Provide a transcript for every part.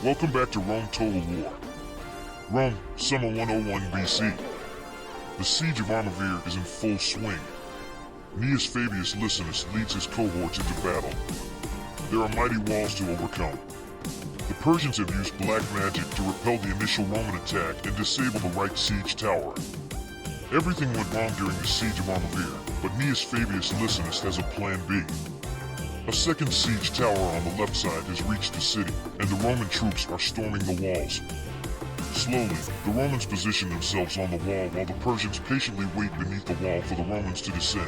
Welcome back to Rome Total War. Rome, Summer 101 BC. The siege of Armavir is in full swing. Gnaeus Fabius Licinus leads his cohorts into battle. There are mighty walls to overcome. The Persians have used black magic to repel the initial Roman attack and disable the right siege tower. Everything went wrong during the siege of Armavir, but Gnaeus Fabius Licinus has a plan B. A second siege tower on the left side has reached the city, and the Roman troops are storming the walls. Slowly, the Romans position themselves on the wall while the Persians patiently wait beneath the wall for the Romans to descend.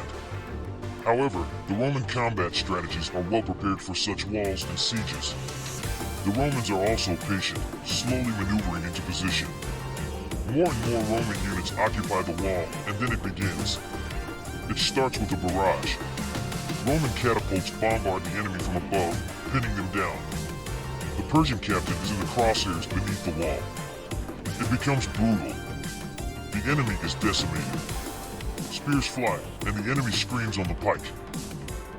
However, the Roman combat strategies are well prepared for such walls and sieges. The Romans are also patient, slowly maneuvering into position. More and more Roman units occupy the wall, and then it begins. It starts with a barrage. Roman catapults bombard the enemy from above, pinning them down. The Persian captain is in the crosshairs beneath the wall. It becomes brutal. The enemy is decimated. Spears fly, and the enemy screams on the pike.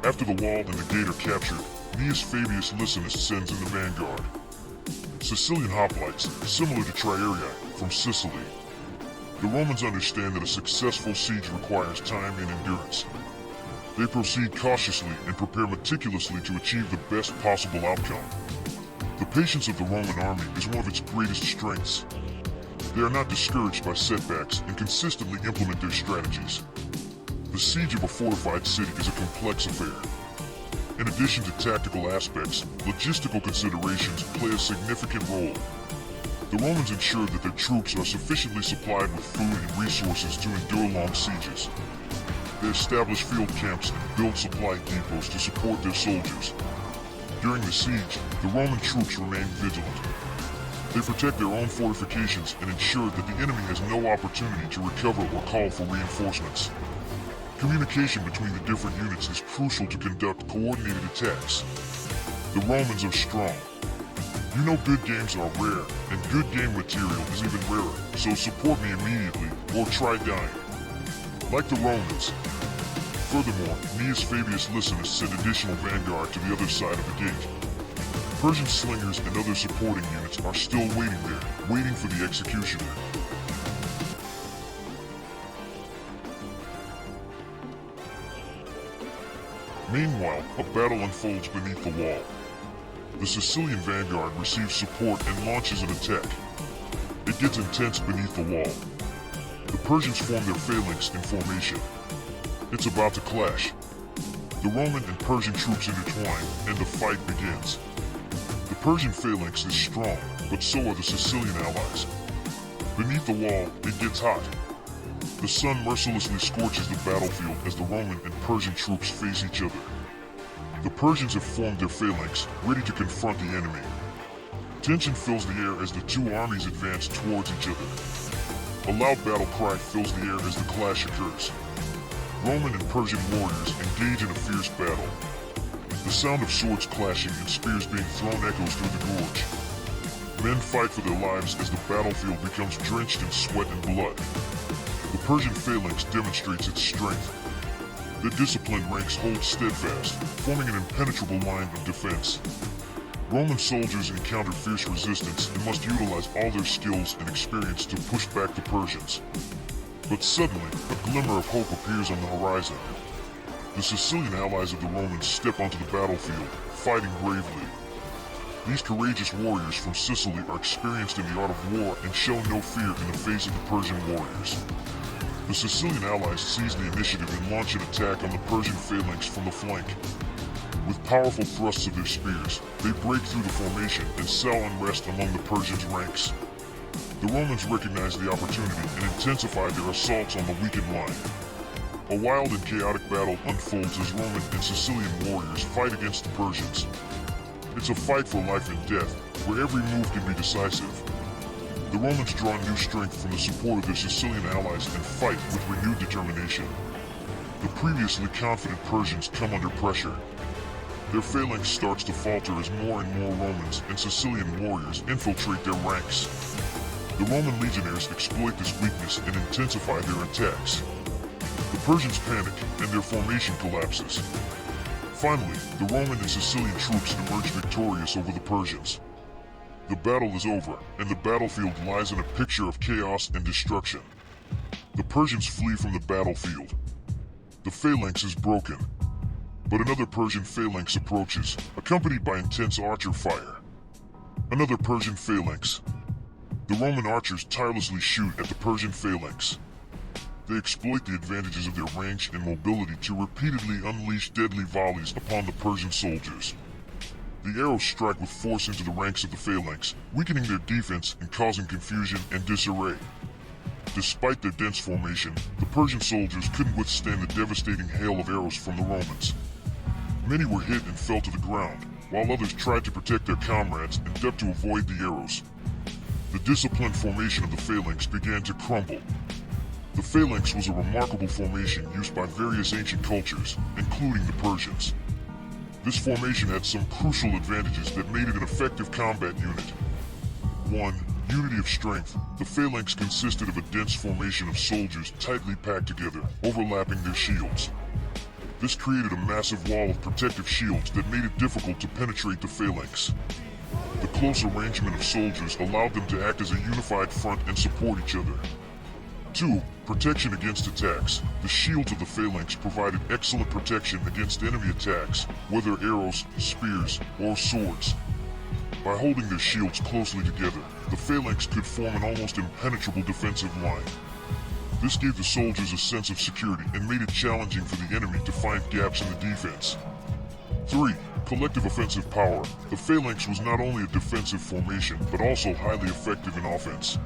After the wall and the gate are captured, Gnaeus Fabius Licinus sends in the vanguard. Sicilian hoplites, similar to Triarii, from Sicily. The Romans understand that a successful siege requires time and endurance. They proceed cautiously and prepare meticulously to achieve the best possible outcome. The patience of the Roman army is one of its greatest strengths. They are not discouraged by setbacks and consistently implement their strategies. The siege of a fortified city is a complex affair. In addition to tactical aspects, logistical considerations play a significant role. The Romans ensure that their troops are sufficiently supplied with food and resources to endure long sieges. They establish field camps and build supply depots to support their soldiers. During the siege, the Roman troops remain vigilant. They protect their own fortifications and ensure that the enemy has no opportunity to recover or call for reinforcements. Communication between the different units is crucial to conduct coordinated attacks. The Romans are strong. You know good games are rare, and good game material is even rarer, so support me immediately or try dying. Like the Romans. Furthermore, Gnaeus Fabius Licinus sent additional vanguard to the other side of the gate. Persian slingers and other supporting units are still waiting there, waiting for the executioner. Meanwhile, a battle unfolds beneath the wall. The Sicilian vanguard receives support and launches an attack. It gets intense beneath the wall. The Persians form their phalanx in formation. It's about to clash. The Roman and Persian troops intertwine, and the fight begins. The Persian phalanx is strong, but so are the Sicilian allies. Beneath the wall, it gets hot. The sun mercilessly scorches the battlefield as the Roman and Persian troops face each other. The Persians have formed their phalanx, ready to confront the enemy. Tension fills the air as the two armies advance towards each other. A loud battle cry fills the air as the clash occurs. Roman and Persian warriors engage in a fierce battle. The sound of swords clashing and spears being thrown echoes through the gorge. Men fight for their lives as the battlefield becomes drenched in sweat and blood. The Persian phalanx demonstrates its strength. Their disciplined ranks hold steadfast, forming an impenetrable line of defense. Roman soldiers encounter fierce resistance and must utilize all their skills and experience to push back the Persians. But suddenly, a glimmer of hope appears on the horizon. The Sicilian allies of the Romans step onto the battlefield, fighting bravely. These courageous warriors from Sicily are experienced in the art of war and show no fear in the face of the Persian warriors. The Sicilian allies seize the initiative and launch an attack on the Persian phalanx from the flank. With powerful thrusts of their spears, they break through the formation and sow unrest among the Persians' ranks. The Romans recognize the opportunity and intensify their assaults on the weakened line. A wild and chaotic battle unfolds as Roman and Sicilian warriors fight against the Persians. It's a fight for life and death, where every move can be decisive. The Romans draw new strength from the support of their Sicilian allies and fight with renewed determination. The previously confident Persians come under pressure. Their phalanx starts to falter as more and more Romans and Sicilian warriors infiltrate their ranks. The Roman legionaries exploit this weakness and intensify their attacks. The Persians panic and their formation collapses. Finally, the Roman and Sicilian troops emerge victorious over the Persians. The battle is over, and the battlefield lies in a picture of chaos and destruction. The Persians flee from the battlefield. The phalanx is broken, but another Persian phalanx approaches, accompanied by intense archer fire. Another Persian phalanx. The Roman archers tirelessly shoot at the Persian phalanx. They exploit the advantages of their range and mobility to repeatedly unleash deadly volleys upon the Persian soldiers. The arrows strike with force into the ranks of the phalanx, weakening their defense and causing confusion and disarray. Despite their dense formation, the Persian soldiers couldn't withstand the devastating hail of arrows from the Romans. Many were hit and fell to the ground, while others tried to protect their comrades and ducked to avoid the arrows. The disciplined formation of the phalanx began to crumble. The phalanx was a remarkable formation used by various ancient cultures, including the Persians. This formation had some crucial advantages that made it an effective combat unit. 1. Unity of strength. The phalanx consisted of a dense formation of soldiers tightly packed together, overlapping their shields. This created a massive wall of protective shields that made it difficult to penetrate the phalanx. The close arrangement of soldiers allowed them to act as a unified front and support each other. 2. Protection against attacks. The shields of the phalanx provided excellent protection against enemy attacks, whether arrows, spears, or swords. By holding their shields closely together, the phalanx could form an almost impenetrable defensive line. This gave the soldiers a sense of security and made it challenging for the enemy to find gaps in the defense. 3. Collective offensive power. The phalanx was not only a defensive formation, but also highly effective in offense.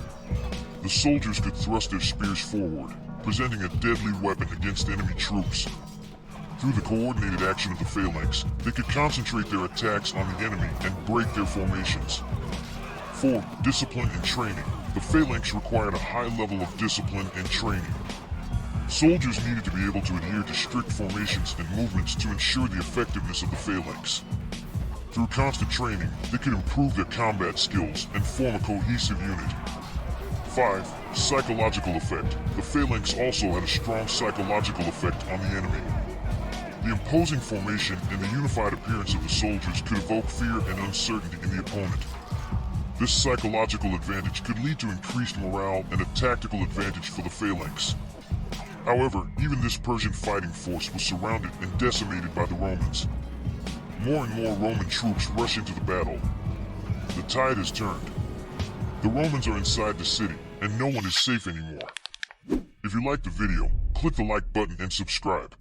The soldiers could thrust their spears forward, presenting a deadly weapon against enemy troops. Through the coordinated action of the phalanx, they could concentrate their attacks on the enemy and break their formations. 4. Discipline and training. The phalanx required a high level of discipline and training. Soldiers needed to be able to adhere to strict formations and movements to ensure the effectiveness of the phalanx. Through constant training, they could improve their combat skills and form a cohesive unit. 5. Psychological effect. The phalanx also had a strong psychological effect on the enemy. The imposing formation and the unified appearance of the soldiers could evoke fear and uncertainty in the opponent. This psychological advantage could lead to increased morale and a tactical advantage for the phalanx. However, even this Persian fighting force was surrounded and decimated by the Romans. More and more Roman troops rush into the battle. The tide has turned. The Romans are inside the city, and no one is safe anymore. If you liked the video, click the like button and subscribe.